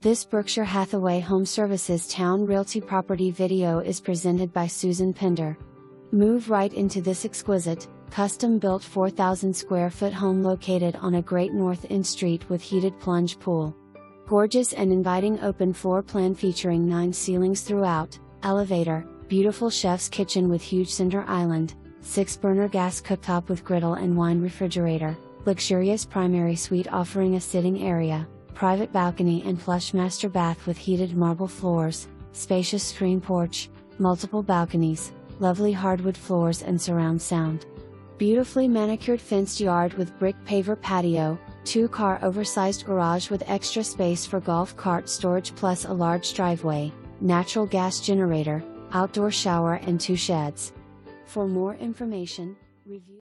This Berkshire Hathaway HomeServices Towne Realty property video is presented by Susan Pender. Move right into this exquisite, custom-built 4,000 square foot home located on a great north end street with heated plunge pool. Gorgeous and inviting open floor plan featuring 9 ceilings throughout, elevator, beautiful chef's kitchen with huge center island, 6-burner gas cooktop with griddle and wine refrigerator, luxurious primary suite offering a sitting area, private balcony and plush master bath with heated marble floors, spacious screen porch, multiple balconies, lovely hardwood floors and surround sound. Beautifully manicured fenced yard with brick paver patio, 2-car oversized garage with extra space for golf cart storage plus a large driveway, natural gas generator, outdoor shower and 2 sheds. For more information, review